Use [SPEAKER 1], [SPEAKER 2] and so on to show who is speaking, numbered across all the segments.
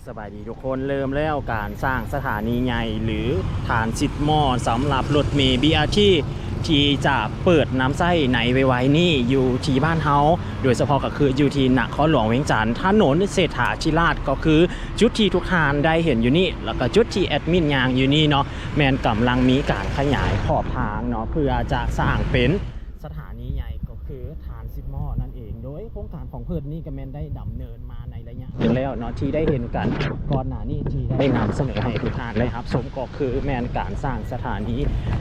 [SPEAKER 1] สบายดีทุกคนเริ่มแล้วการสร้างสถานีใหญ่หรือฐานซิดมอสำหรับรถเมล์ BRT ที่จะเปิดน้ำไส้ในไวๆนี่อยู่ที่บ้านเฮาโดยเฉพาะก็คืออยู่ที่นครหลวงเวียงจันทร์ถนนเศรษฐาธิราชก็คือจุดที่ทุกท่านได้เห็นอยู่นี่แล้วก็จุดที่แอดมินยางอยู่นี่เนาะแมนกำลังมีการขยายขอบทางเนาะเพื่อจะสร้างเป็นสถานีใหญ่ก็คือฐานซิดมอนั่นเองโดยโครงการของเพิ่นนี่ก็แมนได้ดำเนินมาในระยะหนึ่งแล้วเนาะที่ได้เห็นกันก่อนหน้านี้ที่ได้นำเสนอให้ทุกท่านเลยครับสมก็คือแมนการสร้างสถานี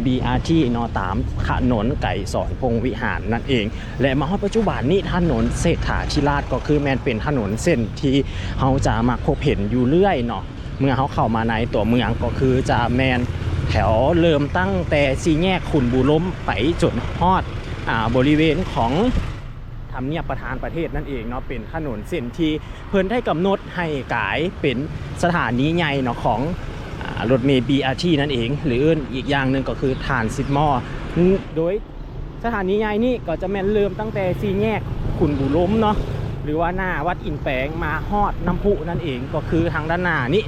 [SPEAKER 1] BRT เนาะตามถนนไก่สอนพงวิหารนั่นเองและมาฮอดปัจจุบันนี้ถนนเศรษฐาธิราชก็คือแมนเป็นถนนเส้นที่เฮาจะมาพบเห็นอยู่เรื่อยเนาะเมื่อเฮาเข้ามาในตัวเมืองก็คือจะแมนแถวเริ่มตั้งแต่สี่แยกขุนบุล้มไปจนฮอดบริเวณของทำเนียบประธานประเทศนั่นเองเนาะเป็นถนนเส้นที่เพิ่นได้กำหนดให้กลายเป็นสถานีใหญ่เนาะของรถเมล์ BRT นั่นเองหรืออีกอย่างหนึ่งก็คือฐานซิดมอโดยสถานีใหญ่นี่ก็จะแม่นเริ่มตั้งแต่สี่แยกขุนบุล้มเนาะหรือว่าหน้าวัดอินแปงมาฮอดน้ำพุนั่นเองก็คือทางด้านหน้านี้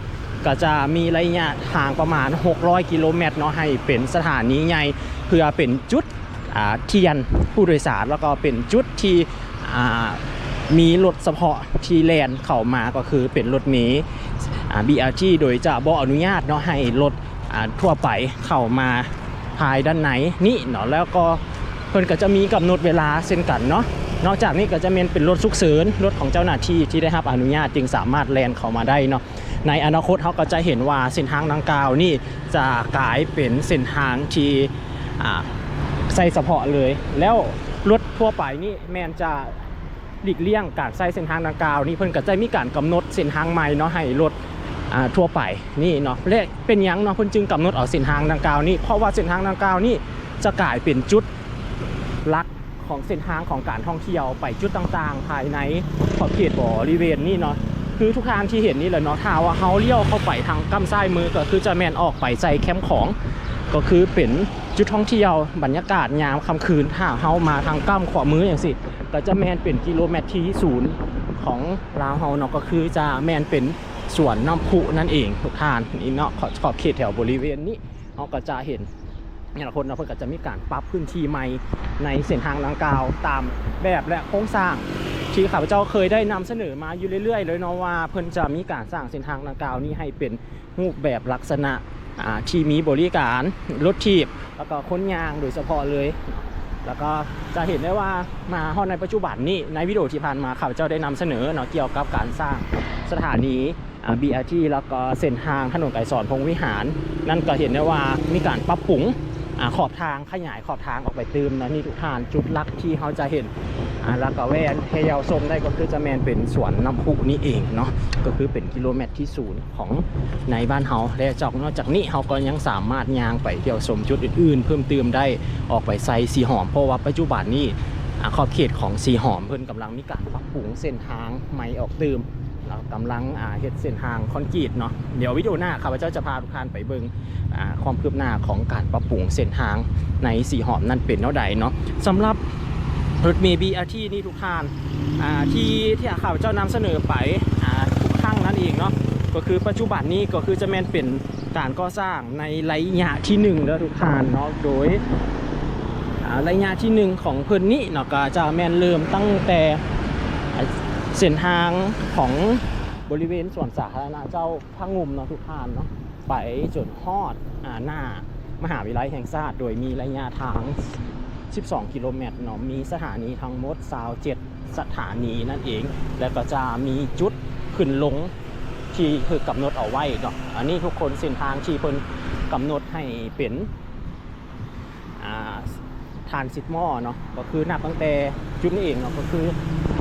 [SPEAKER 1] ก็จะมีระยะทางประมาณ600 กิโลเมตรเนาะให้เป็นสถานีใหญ่เพื่อเป็นจุดเทียนผู้โดยสารแล้วก็เป็นจุดที่มีรถเฉพาะที่แลนเข้ามาก็คือเป็นรถเมล์BRT โดยจะบ่อนุญาตเนาะให้รถทั่วไปเข้ามาภายด้านในนี่เนาะแล้วก็เพิ่นก็จะมีกำหนดเวลาเช่นกันเนาะนอกจากนี้ก็จะเป็นรถฉุกเฉินรถของเจ้าหน้าที่ที่ได้รับอนุญาตจึงสามารถแลนเข้ามาได้เนาะในอนาคตเขาก็จะเห็นว่าเส้นทางดังกล่าวนี่จะกลายเป็นเส้นทางที่ใส่เฉพาะเลยแล้วรถทั่วไปนี่แมนจะหลีกเลี่ยงการใช้เส้นทางดังกล่าวนี่เพิ่นก็จะมีการกำหนดเส้นทางใหม่เนาะให้รถทั่วไปนี่เนาะและเป็นยังเนาะเพิ่นจึงกำหนดเอาเส้นทางดังกล่าวนี่เพราะว่าเส้นทางดังกล่าวนี่จะกลายเป็นจุดหลักของเส้นทางของการท่องเที่ยวไปจุดต่างๆภายในขอบเขตบริเวณนี่เนาะคือทุกทางที่เห็นนี่แหละเนาะถ้าว่าเฮาเลี้ยวเข้าไปทางกำซ้ายมือก็คือจะแม่นออกไปใส่แคมป์ของก็คือเป็นจุดท่องเที่ยวบรรยากาศยามค่ำคืนถ้าเฮามาทางก้ำขวามืออย่างสิก็จะแมนเป็นกิโลเมตรที่ศูนย์ของลาวเฮาเนาะก็คือจะแมนเป็นสวนน้ำพุนั่นเองทุกท่านนี่เนาะขอบเขตแถวบริเวณนี้เราก็จะเห็นเนี่ยคนเราเพิ่งก็จะมีการปรับพื้นที่ใหม่ในเส้นทางดังกล่าวตามแบบและโครงสร้างที่ข้าพเจ้าเคยได้นำเสนอมาอยู่เรื่อยๆเลยเนาะว่าเพิ่นจะมีการสร้างเส้นทางดังกล่าวนี้ให้เป็นรูปแบบลักษณะที่มีบริการรถถีบแล้วก็ขนยางโดยเฉพาะเลยแล้วก็จะเห็นได้ว่ามาฮอดในปัจจุบันนี้ในวิดีโอที่ผ่านมาข้าพเจ้าได้นำเสนอเนาะเกี่ยวกับการสร้างสถานีBRT แล้วก็เส้นทางถนนไก่สอนพงวิหารนั่นก็เห็นได้ว่ามีการปรับปรุงขอบทางขยายขอบทางออกไปเติมนะนี่ทุกท่านจุดหลักที่เขาจะเห็นแล้วก็แวนเฮียชมได้ก็คือจะแมนเป็นสวนน้ำพุนี่เองเนาะก็คือเป็นกิโลเมตรที่ศูนย์ของในบ้านเฮาและนอกจากนี้เขาก็ยังสามารถย่างไปเที่ยวชมจุดอื่นๆเพิ่มเติมได้ออกไปไซสีหอมเพราะว่าปัจจุบันนี้ขอบเขตของสีหอมเพิ่นกำลังมีการปรับปรุงเส้นทางใหม่ออกเติมกำลังเฮ็ดเส้นทางคอนกรีตเนาะเดี๋ยววิดีโอหน้าข้าพเจ้าจะพาทุกท่านไปเบิ่งความคืบหน้าของการปรับปรุงเส้นทางในสีหอมนั่นเป็นเท่าใดเนาะสำหรับรถเมล์ BRT นี่ทุกท่านที่ข้าพเจ้านำเสนอไปทุกครั้งนั่นเองเนาะก็คือปัจจุบันนี้ก็คือจะแม่นเป็นการก่อสร้างในระยะที่1แล้วทุกท่านเนาะโดยระยะที่1ของเพิ่นนี้เนาะก็จะแม่นเริ่มตั้งแต่เส้นทางของบริเวณสวนสาธารณะเจ้าพระงุมเนาะทุกท่านเนาะไปจนฮอดหน้ามหาวิทยาลัยแห่งชาติโดยมีระยะทาง12 กิโลเมตรเนาะมีสถานีทั้งหมด27 สถานีนั่นเองแล้วก็จะมีจุดขึ้นลงที่คือกำหนดเอาไว้เนาะอันนี้ทุกคนเส้นทางที่เพิ่นกำหนดให้เป็นทานซิดมอเนาะก็คือนับตั้งแต่จุดนี้เองเนาะก็คือ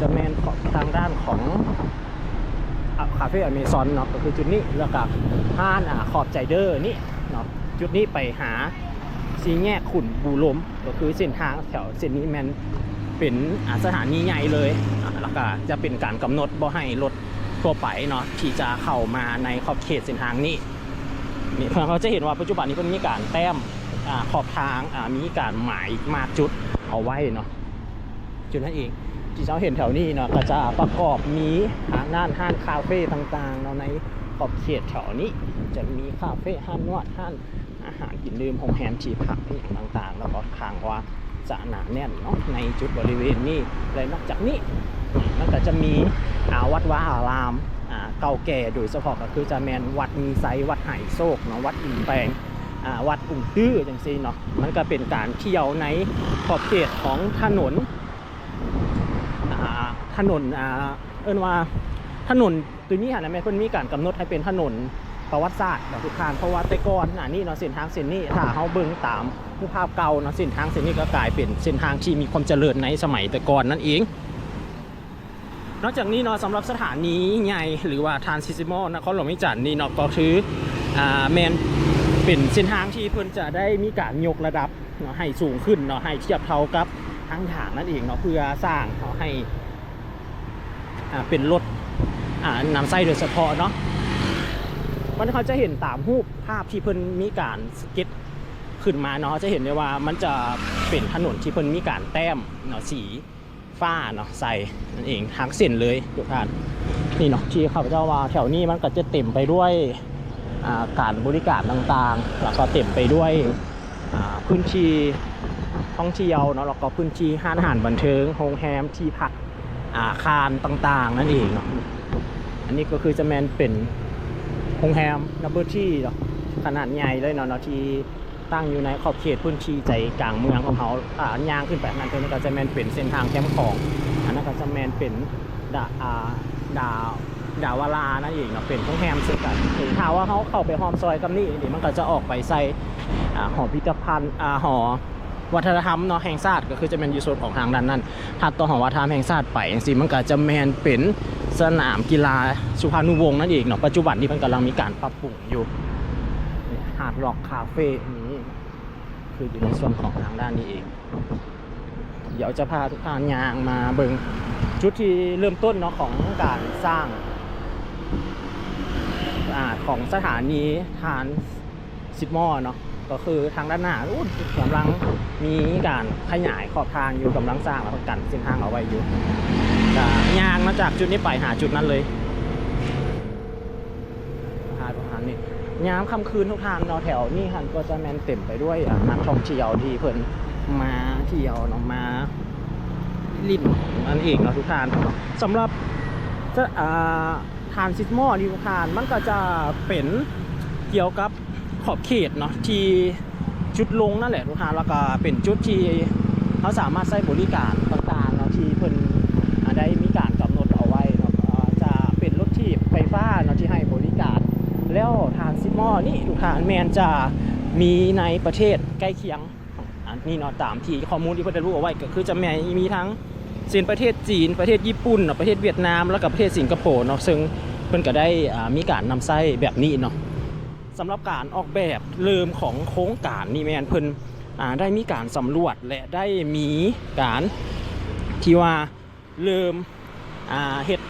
[SPEAKER 1] จะแมนทางด้านของคาเฟ่อเมซอนเนาะก็คือจุดนี้แล้วก็ห้านขอบใจเดอร์นี่เนาะจุดนี้ไปหาซีแยกขุนบูลมก็คือเส้นทางแถวเส้นนี้แมนเป็นสถานีใหญ่เลยแล้วก็จะเป็นการกำหนดบ่ให้รถทั่วไปเนาะที่จะเข้ามาในขอบเขตเส้นทางนี้นี่เราจะเห็นว่าปัจจุบันนี้เพิ่งมีการแต้มขอบทางมีการหมายมาร์กจุดเอาไว้เนาะจุดนั้นเอง ที่เราเห็นแถวนี้เนาะก็จะประกอบมีด้านห้างคาเฟ่ต่างๆเนาะในขอบเขตแถวนี้จะมีคาเฟ่ห้างนวดห้างอาหารกินดื่มโรงแรมที่พักต่างๆแล้วก็ทางว่าจะหนาแน่นเนาะในจุดบริเวณนี้และนอกจากนี้มันก็จะมีวัดวาอารามเก่าแก่โดยเฉพาะก็คือจะแมนวัดมีไซวัดไหโศกเนาะวัดอินแปลงวัดอุ่งตื้อจังซี่เนาะมันก็เป็นการเที่ยวในขอบเขตของถนนเอิ้นว่าถนนตัวนี้นะแม่เพิ่นมีการกำหนดให้เป็นถนนประวัติศาสตร์เนาะทุกท่านเพราะว่าแต่ก่อนนี่เนาะเส้นทางเส้นนี้ถ้าเฮาเบิ่งตามรูปภาพเก่าเนาะเส้นทางเส้นนี้ก็กลายเป็นเส้นทางที่มีความเจริญในสมัยแต่ก่อนนั่นเองนอกจากนี้เนาะสำหรับสถานีใหญ่หรือว่าทรานซิสซิโมนครหลวงวิจันทร์นี่เนาะก็คือแมนเป็นเส้นทางที่เพิ่นจะได้มีการยกระดับเนาะให้สูงขึ้นเนาะให้เทียบเท่ากับทางด่านนั่นเองเนาะเพื่อสร้างเขาให้เป็นรถนำไส้โดยเฉพาะเนาะมันเขาจะเห็นตามรูปภาพที่เพิ่นมีการสเก็ตขึ้นมาเนาะจะเห็นได้ว่ามันจะเป็นถนนที่เพิ่นมีการแต้มเนาะสีฟ้าเนาะใส่นั่นเองทางเส้นเลยทุกท่านนี่เนาะที่ข้าพเจ้าว่าแถวนี้มันก็จะเต็มไปด้วยการบริการต่างๆแล้วก็เต็มไปด้วยพื้นที่ท่องเที่ยวเนาะแล้วก็พื้นที่ห้างอาหารบันเทิงโรงแรมที่พักอาคารต่างๆนั่นเองเนาะอันนี้ก็คือจะแมนเป็นโรงแรมดับเบิลที่เนาะขนาดใหญ่เลยเนาะที่ตั้งอยู่ในขอบเขตพื้นที่ใจกลางเมืองของเขาย่างขึ้นไปนั้นก็จะแมนเป็นเส้นทางแคมป์ของอันนั้นก็จะแมนเป็นดาวารานั่นเองเนาะเป็นโรงแรมซึ่งกันถ้าว่าเขาเข้าไปหอมซอยกับนี่เดี๋ยวมันก็จะออกไปใส่หอพิพิธภัณฑ์หอวัฒนธรรมเนาะแห่งชาติก็คือจะเป็นยูโซนของทางด้านนั้นถัดต่อหอวัฒนธรรมแห่งชาติไปสิมันก็จะแมนเป็นสนามกีฬาสุพรรณวงศ์นั่นเองเนาะปัจจุบันนี้มันกำลังมีการปรับปรุงอยู่ฮาร์ดร็อกคาเฟ่นี้คืออยู่ในส่วนของทางด้านนี้เองเดี๋ยวจะพาทุกท่านยางมาเบิ่งจุดที่เริ่มต้นเนาะของการสร้างของสถานีทานซิดมอเนาะก็คือทางด้านหน้ากำลังมีการขยายขอบทางอยู่กำลังสร้างแล้วกันเส้นทางเอาไว้อยู่ยางมาจากจุดนี้ไปหาจุดนั้นเลยทุกท่านนี่ยามค่ำคืนทุกท่านเนาะแถวนี่ฮันก็จะแมนเต็มไปด้วยนักท่องเที่ยวที่เพิ่นมาเที่ยวเนาะมาลิ่นนั่นเองเนาะทุกท่านสำหรับทานซิสมอนี่ทุกท่านมันก็จะเป็นเกี่ยวกับขอบเขตเนาะที่จุดลงนั่นแหละทุกท่านแล้วก็เป็นจุดที่เขาสามารถใช้บริการต่างๆเนาะที่เพิ่นได้มีการกำหนดเอาไว้เนาะจะเป็นรถที่ไฟฟ้าเนาะที่ให้บริการแล้วทางซิมอนี่ทุกท่านแมนจะมีในประเทศใกล้เคียงนี่เนาะตามที่ข้อมูลที่เพิ่นได้รู้เอาไว้ก็คือจะมีทั้งเช่นประเทศจีนประเทศญี่ปุ่นเนาะประเทศเวียดนามแล้วก็ประเทศสิงคโปร์เนาะซึ่งเพิ่นก็ได้มีการนำไส้แบบนี้เนาะสำหรับการออกแบบเริ่มของโครงการนี่แมนเพิ่นได้มีการสำรวจและได้มีการที่ว่าเริ่มเฮ็ด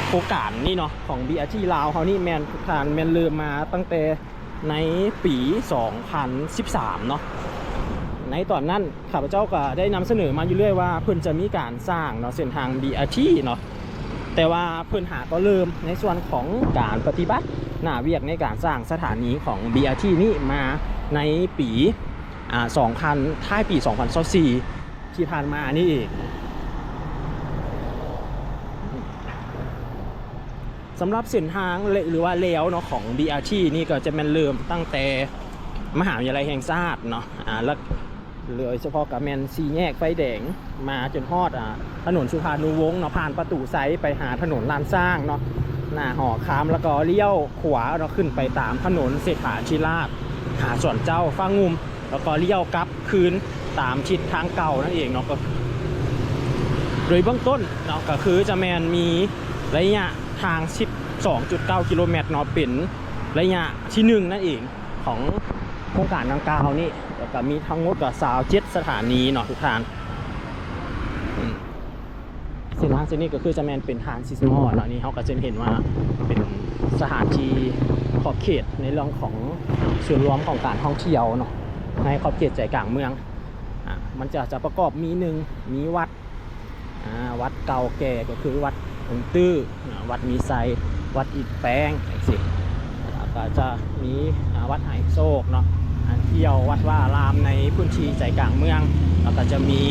[SPEAKER 1] โครงการนี่เนาะของ BRT ลาวเฮานี่แมนทุกท่านแมนเริ่มมาตั้งแต่ในปี 2013 เนาะในตอนนั้นข้าพเจ้าก็ได้นำเสนอมาอยู่เรื่อยว่าเพิ่นจะมีการสร้างเนาะเส้นทาง BRT เนาะแต่ว่าเพิ่นหาก็เริ่มในส่วนของการปฏิบัติหน้าเวียกในการสร้างสถานีของ BRT นี้มาในปีท้ายปี 2024 ที่ผ่านมานี่เองสำหรับเส้นทางหรือว่าเลวเนาะของ BRT นี่ก็จะแม่นเริ่มตั้งแต่มหาวิทยาลัยแห่งชาติเนาะแล้วเลยเฉพาะกับแมนซีแยกไฟแดงมาจนฮอดถนนสุพรรณวงศ์เนาะผ่านประตูไซไปหาถนนลานสร้างเนาะหน้าหอคามแล้วก็เลี้ยวขวาเราขึ้นไปตามถนนเศรษฐาธิราชหาสวนเจ้าฟ้างุมแล้วก็เลี้ยวกลับคืนตามทิศทางเก่านั่นเองเนาะก็โดยเบื้องต้นเนาะก็คือจะแมนมีระยะทาง 12.9 กิโลเมตรเนาะเป็นระยะที่1นั่นเองของโครงการดังกล่าวนี่แล้วก็มีทั้งหมดกับ27สถานีเนาะทุกท่านเส้นทางเส้นนี้ก็คือจะแมนเป็นทางซิสมอเนาะนี่เขาก็จะเห็นว่าเป็นสถานที่ขอบเขตในเรื่องของส่วนรวมของการท่องเที่ยวเนาะในขอบเขตใจกลางเมืองมันจะประกอบมีวัด วัดเก่าแก่ก็คือวัดหงตื้อวัดมีไซวัดอิฐแป้งสิก็จะมีวัดไหโศกเนาะเที่ยววัดว่ารามในพื้นที่ใจกลางเมืองแล้วก็จะมี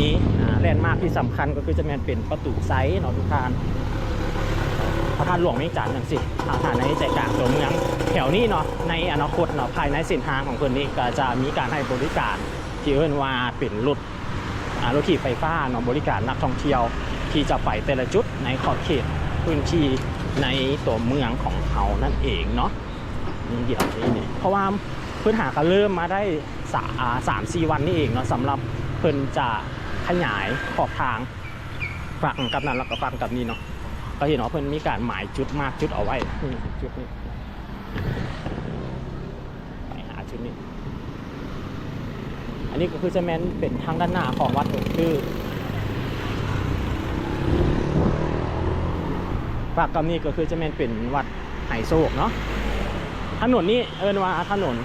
[SPEAKER 1] แลนด์มาร์คที่สำคัญก็คือจะเป็นประตูไซเนาะทุกท่านพระธาตุหลวงเวียงจันทร์นั่นสิทางในใจกลางตัวเมืองแถวนี้เนาะในอนาคตเนาะภายในเส้นทางของคนนี้ก็จะมีการให้บริการที่เรียกว่าเป็นรถขี่ไฟฟ้าเนาะบริการนักท่องเที่ยวที่จะไปแต่ละจุดในขอบเขตพื้นที่ในตัวเมืองของเขานั่นเองเนาะนี่เดี๋ยวนี้เนี่ยเพราะว่าพื้นหาก็เริ่มมาได้3-4 วันนี่เองเนาะสำหรับเพิ่นจะขยายขอบทางฝั่งกับนั้นแล้วก็ฝั่งกับนี้เนาะก็เห็นว่าเพิ่นมีการหมายจุดมากจุดเอาไว้จุดนี้ไปหาจุดนี้อันนี้ก็คือจะแม้นเป็นทางด้านหน้าของวัดหลวงตื้อฝั่งกับนี้ก็คือจะแม้นเป็นวัดไหโศกเนาะถนนนี้ว่าถนน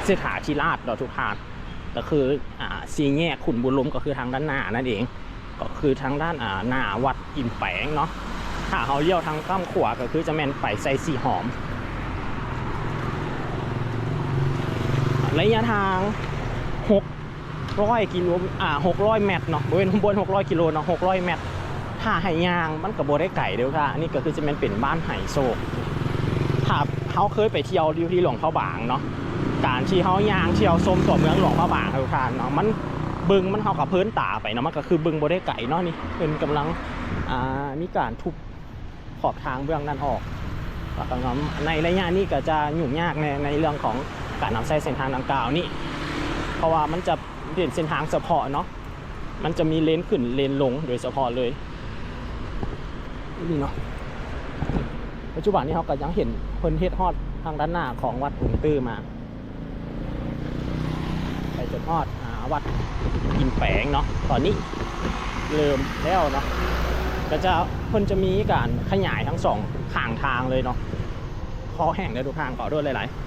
[SPEAKER 1] เศรษฐาธิราชทุกทางก็คือซีแยกขุนบุญล้มก็คือทางด้านหน้านั่นเองก็คือทางด้านหน้าวัดอินแปงเนาะถ้าเขาเลี้ยวทางข้ามขวาก็คือจะแม่นไปไซสีหอมระยะทาง600 กิโล600 เมตรเนาะบริเวณบน600 กิโลเนาะ600 เมตรถ้าไหยางมันก็บ่ได้ไก่เด้อค่ะอันนี้ก็คือจะเป็นบ้านไหโศกถ้าเขาเคยไปเที่ยวที่หลวงพระบางเนาะการที่เขายางเที่ยวชมตัวเมืองหลวงพระบางทุกท่านเนาะมันบึงมันเขากับเพิ่นตาไปเนาะมันก็คือบึงบ่ได้ไก่เนาะนี่เป็นกำลังมีการทุบขอบทางเบื้องนั้นออกแล้วก็ในระยะนี้ก็จะยุ่งยากในเรื่องของการนำใช้เส้นทางดังกล่าวนี้เพราะว่ามันจะเป็นเส้นทางเฉพาะเนาะมันจะมีเลนขึ้นเลนลงโดยเฉพาะเลยนี่เนาะปัจจุบันนี้เขาก็ยังเห็นเพิ่นเฮ็ดฮอดทางด้านหน้าของวัดหลวงตื้อมาไปจนฮอดวัดอินแปงเนาะตอนนี้เริ่มแล้วเนาะก็จะเพิ่นจะมีการขยายทั้ง2ข้างทางเลยเนาะคอแห้งได้ทุกทางขอด้วยหลายๆ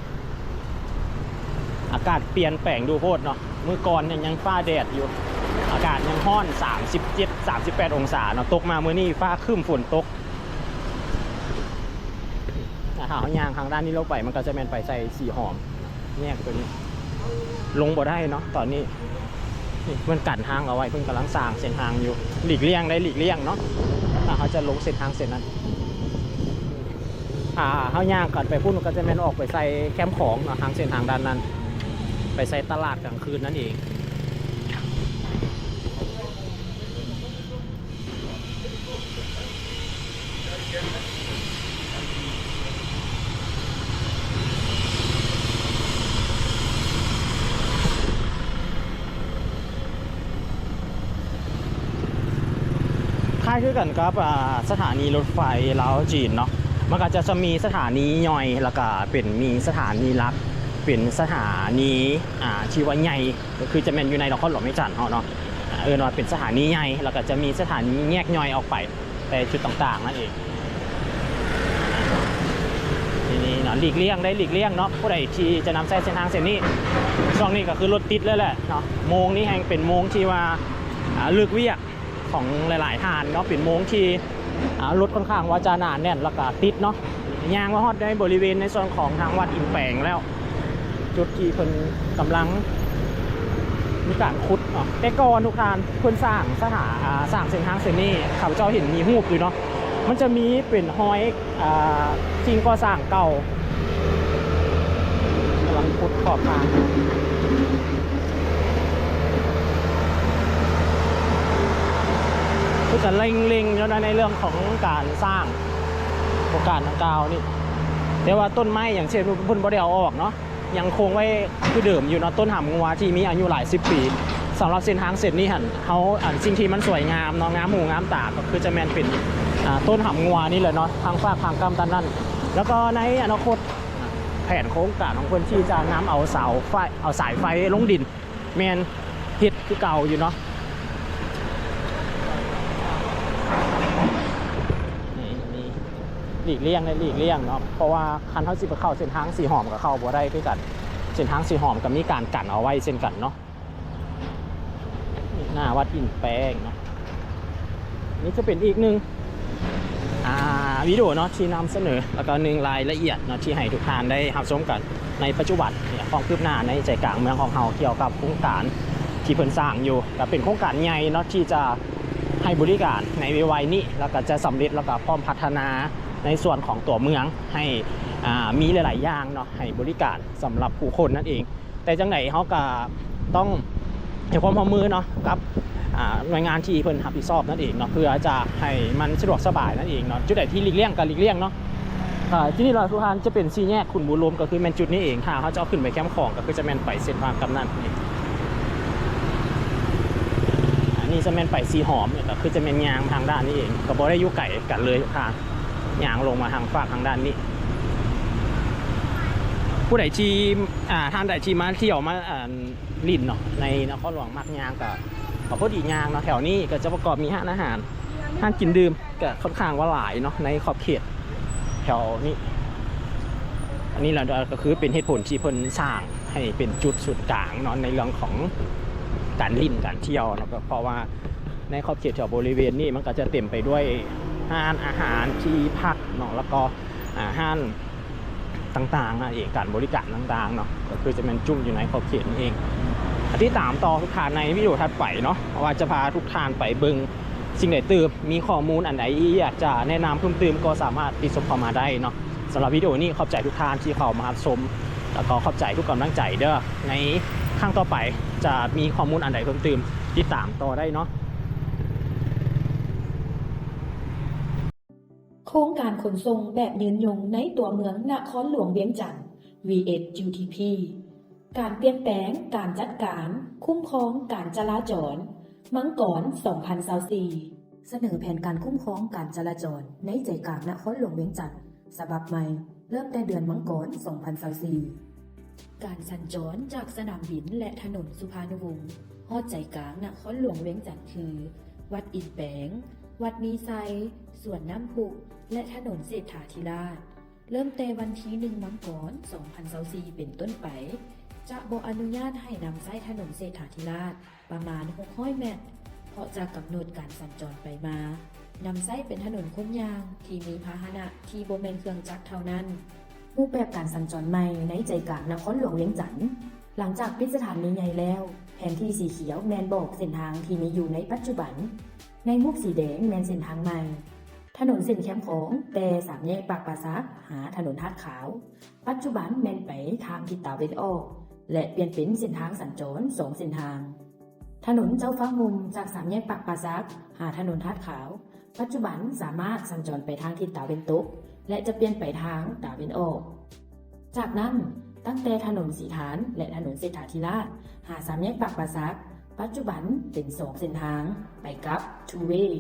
[SPEAKER 1] อากาศเปลี่ยนแปลงดูโพดเนาะเมื่อก่อนยังฟ้าแดดอยู่อากาศยังร้อน37-38 องศาเนาะตกมาเมื่อนี้ฟ้าครึ้มฝนตกถ้าเอายางทางด้านนี้ลงไปมันก็จะเป็นไปใส่สีหอมแยกตัวนี้ลงบ่ได้เนาะตอนนี้มันกั้นทางเอาไว้เพิ่งกำลังสร้างเส้นทางอยู่หลีกเลี่ยงได้หลีกเลี่ยงเนาะถ้าเขาจะลงเส้นทางเส้นนั้นเขาย่างกันไปพุ่นก็จะเป็นออกไปใส่แคมป์ของเนาะทางเส้นทางด้านนั้นไปใส่ตลาดกลางคืนนั่นเองคล้ายคือกันกับสถานีรถไฟลาวจีนเนาะมันก็จะมีสถานีย่อยแล้วก็เป็นมีสถานีหลักเป็นสถานีที่ว่าใหญ่ก็คือจะเป็นอยู่ในนครหลวงเวียงจันทน์เนาะว่าเป็นสถานีใหญ่แล้วก็จะมีสถานีแยกย่อยออกไปแต่จุดต่างๆนั่นเองนี่เนาะหลีกเลี่ยงได้หลีกเลี่ยงเนาะผู้ใดที่จะนำใช้เส้นทางเส้นนี้ช่วงนี้ก็คือรถติดเลยแหละเนาะโมงนี้แห่งเป็นโมงที่ว่าเลือกเวียกของหลายๆทานเนาะเป็นโมงที่รถค่อนข้างว่าจะหนาแน่นแล้วก็ติดเนาะยางว่าฮอดในบริเวณในส่วนของทางวัดอินแปงแล้วจุดที่เพิ่นกำลังมีการขุดเนาะแต่ก่อนทุกทานเพิ่นสร้างสร้างเส้นทางเส้นนี้ข้าพเจ้าเห็นมีรูปอยู่เนาะมันจะมีเป็นห้อยสิ่งก่อสร้างเก่ากำลังขุดขอบทางก็จะเล็งๆแล้วนะในเรื่องของการสร้างโอกาสดังกล่าวนี่แต่ว่าต้นไม้อย่างเช่นพุ่นบ่ได้เอาออกเนาะยังคงไว้คือเดิมอยู่เนาะต้นหำงัวที่มีอายุหลาย10 ปีสำหรับเส้นทางเส้นนี้หันเขาสิ่งที่มันสวยงามเนาะงามหูงามตาก็คือจะแมนเป็นต้นหำงัวนี่แหละเนาะทางฝากทางกำตันนั่นแล้วก็ในอนาคตแผนโครงการของคนที่จะนำเอาเสาไฟเอาสายไฟลงดินแมนฮิตคือเก่าอยู่เนาะหลีกเลี่ยงได้หลีกเลี่ยงเนาะเพราะว่าคันเขาสิไปเข้าเส้นทางสีหอมกับเข้าบ่ได้ด้วยกันเส้นทางสีหอมกับมีการกั้นเอาไว้เช่นกันเนาะหน้าวัดอินแปงเนาะ นี่จะเป็นอีกหนึ่งวิดีโอเนาะที่นำเสนอแล้วก็หนึ่งรายละเอียดเนาะที่ให้ทุกท่านได้รับชมกันในปัจจุบันเนี่ยความคืบหน้าในใจกลางเมืองของเราเกี่ยวกับโครงการที่เพิ่นสร้างอยู่ก็เป็นโครงการใหญ่เนาะที่จะให้บริการในไวๆนี้แล้วก็จะสำเร็จแล้วก็พร้อมพัฒนาในส่วนของตัวเมืองให้มีหลายๆอย่างเนาะให้บริการสำหรับผู้คนนั่นเองแต่จังไหนเขาก็ต้องให้ความร่วมมือเนาะกับหน่วยงานที่เพิ่นรับผิดชอบนั่นเองเนาะเพื่อจะให้มันสะดวกสบายนั่นเองเนาะจุดไหนที่หลีกเลี่ยงก็หลีกเลี่ยงเนาะที่นี่เราทุกท่านจะเป็นสี่แยกขุนบุญรวมก็คือแมนจุดนี้เองค่ะเขาจะเอาขึ้นไปแคมป์ของก็คือจะแมนไปเส้นทางกำนันนี่จะแมนไปสีหอมเนี่ยก็คือจะแมนยางทางด้านนี้เองก็บ่ได้ยุ่ไก่กันเลยทุกท่านยางลงมาทางฝากทางด้านนี้ผู้ใดที่ท่านใดที่มาเที่ยวมาลินเนาะในนครหลวงมักยางก็พอดียางเนาะแถวนี้ก็จะประกอบมีห้านอาหารห้านกินดื่มก็ค่อนข้างว่าหลายเนาะในขอบเขตแถวนี้อันนี้เราก็คือเป็นเหตุผลที่เพิ่นสร้างให้เป็นจุดศูนย์กลางเนาะในเรื่องของการลินการเที่ยวเนาะเพราะว่าในขอบเขตแถวบริเวณนี้มันก็จะเต็มไปด้วยห้านอาหารที่พักเนาะแล้วก็ห้านต่างๆเองการบริการต่างๆเนาะก็คือจะเป็นจุ่มอยู่ในขอบเขตนี้เองที่ตามต่อทุกท่านในวิดีโอถัดไปเนาะว่าจะพาทุกท่านไปเบิ่งสิ่งไหนเติมมีข้อมูลอันไหนอยากจะแนะนำเพิ่มเติมก็สามารถติดชมเข้ามาได้เนาะสำหรับวิดีโอนี้ขอบใจทุกท่านที่เข้ามาชมแล้วก็ขอบใจทุกกำลังใจเด้อในครั้งต่อไปจะมีข้อมูลอันไหนเพิ่มเติมติดตามต่อได้เนาะ
[SPEAKER 2] โครงการขนส่งแบบยืนยงในตัวเมืองนครหลวงเวียงจันทร์ vs UTP การเปลี่ยนแปลงการจัดการคุ้มครองการจราจรมังกร 2024 เสนอแผนการคุ้มครองการจราจรในใจกลางนครหลวงเวียงจันทร์ฉบับใหม่เริ่มแต่เดือนมังกร 2024 การสัญจรจากสนามบินและถนนสุภานุวงศ์ฮอดใจกลางนครหลวงเวียงจันทร์คือวัดอินแปงวัดมีไซสวนน้ำพุและถนนเศรษฐาธิราชเริ่มแต่วันที่1มังกร 2024 เป็นต้นไปจะบ่อนุญาตให้นำใช้ถนนเศรษฐาธิราชประมาณ600เมตรเพราะจะกำหนดการสัญจรไปมานำใช้เป็นถนนคนยางที่มีพาหนะที่บ่แม่นเครื่องจักรเท่านั้นรูปแบบการสัญจรใหม่ในใจกลางนครหลวงเวียงจันทร์หลังจากปิดสถานีใหญ่แล้วแผนที่สีเขียวแมนบอกเส้นทางที่มีอยู่ในปัจจุบันในมุกสีแดงแมนเส้นทางใหม่ถนนเส้นแคมป์ของแต่สามแยกปากปราซักหาถนนทัดขาวปัจจุบันแมนไปทางทิศตะวันออกและเปลี่ยนเป็นเส้นทางสัญจร2เส้นทางถนนเจ้าฟ้ามุมจากสามแยกปากปราซักหาถนนทัดขาวปัจจุบันสามารถสัญจรไปทางทิศตะวันตกและจะเปลี่ยนไปทางตะวันออกจากนั้นตั้งแต่ถนนสีฐานและถนนเศรษฐาธิราชหาสามแยกปากปราซักปัจจุบันเป็น2เส้นทางไปกับ two way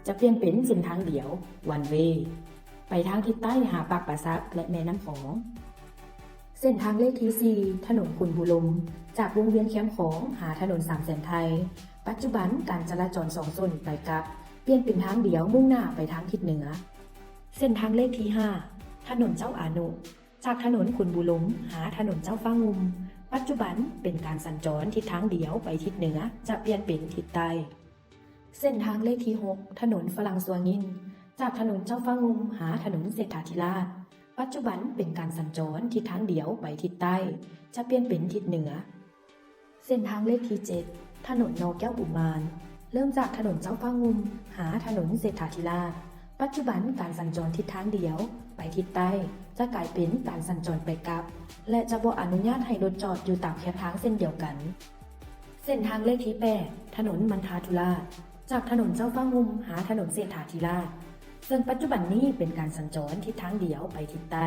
[SPEAKER 2] จะเปลี่ยนเป็นเส้นทางเดียว one way ไปทางทิศใต้หาปากปราซักและแม่น้ำของเส้นทางเลขที่4ถนนขุนบุรมจากวงเวียนแคมป์ของหาถนนสามแสนไทยปัจจุบันการจราจร2 โซนไปกับเปลี่ยนเป็นทางเดียวมุ่งหน้าไปทางทิศเหนือเส้นทางเลขที่5ถนนเจ้าอานุจากถนนขุนบุรมหาถนนเจ้าฟ้างุมปัจจุบันเป็นการสัญจรทิศทางเดียวไปทิศเหนือจะเปลี่ยนเป็นทิศใต้เส้นทางเลขที่6ถนนฝรั่งสวงินจากถนนเจ้าฟ้างุมหาถนนเศรษฐาธิราชปัจจุบันเป็นการสัญจรทิศทางเดียวไปทิศใต้จะเปลี่ยนเป็นทิศเหนือเส้นทางเลขที่7ถนนนอแก้วอุมานเริ่มจากถนนเจ้าฟ้างุมหาถนนเศรษฐาธิราชปัจจุบันการสัญจรทิศทางเดียวไปทิศใต้จะกลายเป็นการสัญจรไปกลับและจะบ่อนุญาตให้รถจอดอยู่ตามแคบทางเส้นเดียวกันเส้นทางเลขที่8ถนนมันทาธุราชจากถนนเจ้าฟ้างุมหาถนนเศรษฐาธิราชซึ่งปัจจุบันนี้เป็นการสัญจรทิศทางเดียวไปทิศใต้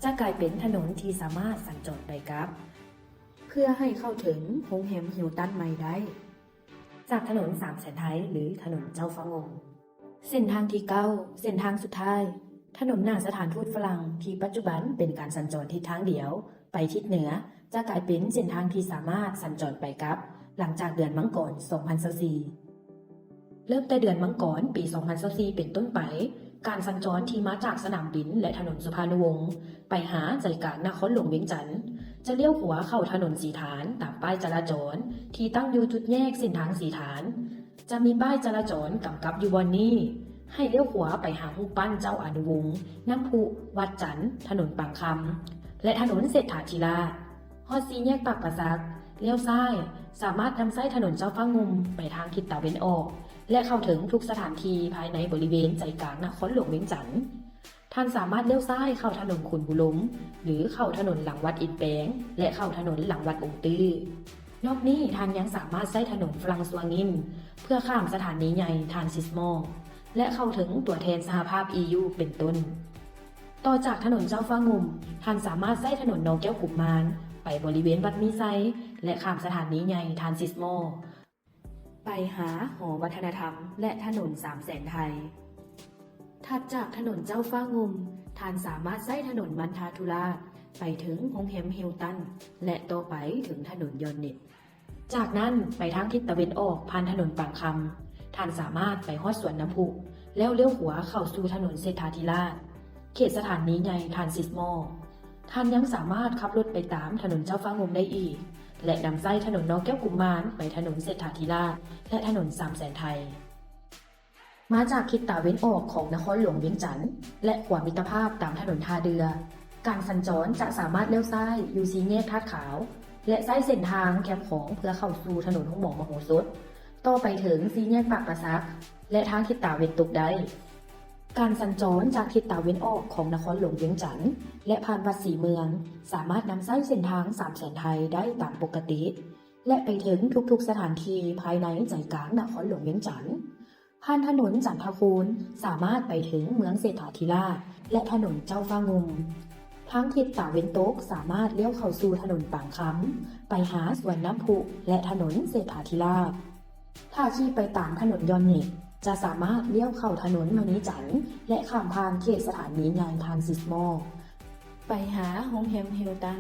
[SPEAKER 2] จะกลายเป็นถนนที่สามารถสัญจรไปกลับเพื่อให้เข้าถึงโรงแรมฮิลตันใหม่ได้จากถนนสามแสนไทยหรือถนนเจ้าฟ้างุมเส้นทางที่9เส้นทางสุดท้ายถนนหน้าสถานทูตฝรั่งที่ปัจจุบันเป็นการสัญจรทิศทางเดียวไปทิศเหนือจะกลายเป็นเส้นทางที่สามารถสัญจรไปกลับหลังจากเดือนมังกร 2024 เริ่มแต่เดือนมังกรปี 2024 เป็นต้นไปการสัญจรที่มาจากสนามบินและถนนสุภานุวงศ์ไปหาใจกลางนครหลวงเวียงจันทร์จะเลี้ยวขวาเข้าถนนสีฐานตามป้ายจราจรที่ตั้งอยู่จุดแยกเส้นทางสีฐาน จะมีป้ายจราจรกำกับอยู่บนนี้ให้เลี้ยวขวาไปหารูปปั้นเจ้าอนุวงศ์น้ำพุวัดจันทร์ถนนปางคำและถนนเศรษฐาธิราชฮอด4 แยกปากประซักเลี้ยวซ้ายสามารถนำไส้ถนนเจ้าฟ้างุมไปทางทิศตะวันออก และเข้าถึงทุกสถานที่ภายในบริเวณใจกลางนครหลวงเวียงจันทร์ท่านสามารถเลี้ยวซ้ายเข้าถนนขุนบุหลงหรือเข้าถนนหลังวัดอินแปงและเข้าถนนหลังวัดองค์ตื้อนอกนี้ท่านยังสามารถใช้ถนนฟรังซัวงินเพื่อข้ามสถานีใหญ่ทานซิสมอลและเข้าถึงตัวแทนสหภาพ EU เป็นต้นต่อจากถนนเจ้าฟ้างุมท่านสามารถใช้ถนนนอแก้วกุมมารไปบริเวณวัดมีไซและข้ามสถานีใหญ่ทานซิสมอลไปหาหอวัฒนธรรมและถนนสามแสนไทยถัดจากถนนเจ้าฟ้างุมท่านสามารถใช้ถนนมันทาทุราชไปถึงโรงแรมฮิลตันและต่อไปถึงถนนยอนเน็ตจากนั้นไปทางทิศตะวันออกผ่านถนนปางคำท่านสามารถไปฮอดสวนน้ำพุแล้วเลี้ยวขวาเข้าสู่ถนนเศรษฐาธิราชเขตสถานีใหญ่ทานซิสมอลท่านยังสามารถขับรถไปตามถนนเจ้าฟ้างุมได้อีกและนำไส้ถนนนอแก้วกุมมารไปถนนเศรษฐาธิราชและถนนสามแสนไทยมาจากทิศตะวันออกของนครหลวงเวียงจันทร์และขวามิตรภาพตามถนนท่าเรือการสัญจรจะสามารถเลี้ยวซ้ายอยู่4 แยกธาตุขาวและใช้เส้นทางแคบของเพื่อเข้าสู่ถนนห้องหมอมโหสถต่อไปถึง4 แยกปากประซักและทางทิศตะวันตกได้การสัญจรจากทิศตะวันออกของนครหลวงเวียงจันทร์และผ่านวัดศรีเมืองสามารถนำใช้เส้นทางสามแสนไทยได้ตามปกติและไปถึงทุกๆสถานที่ภายในใจกลางนครหลวงเวียงจันทร์ผ่านถนนจันทคูนสามารถไปถึงเมืองเศรษฐาธิราชและถนนเจ้าฟ้างุมทางทิศตะวันตกสามารถเลี้ยวเข้าสู่ถนนปางคำไปหาสวนน้ำพุและถนนเศรษฐาธิราชถ้าขี่ไปตามถนนยอนเน็ตจะสามารถเลี้ยวเข้าถนนมณีจันทร์และข้ามผ่านเขตสถานีใหญ่ทานซิสมอลไปหาโรงแรมฮิลตัน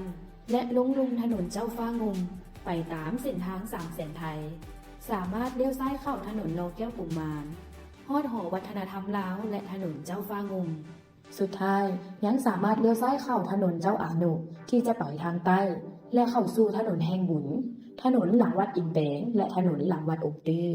[SPEAKER 2] และลงถนนเจ้าฟ้างุมไปตามเส้นทางสามแสนไทยสามารถเลี้ยวซ้ายเข้าถนนนอแก้วกุมมารฮอดหอวัฒนธรรมลาวและถนนเจ้าฟ้างุมสุดท้ายยังสามารถเลี้ยวซ้ายเข้าถนนเจ้าอานุที่จะไปทางใต้และเข้าสู่ถนนแห่งบุญถนนหลังวัดอินแปงและถนนหลังวัดองค์ตื้อ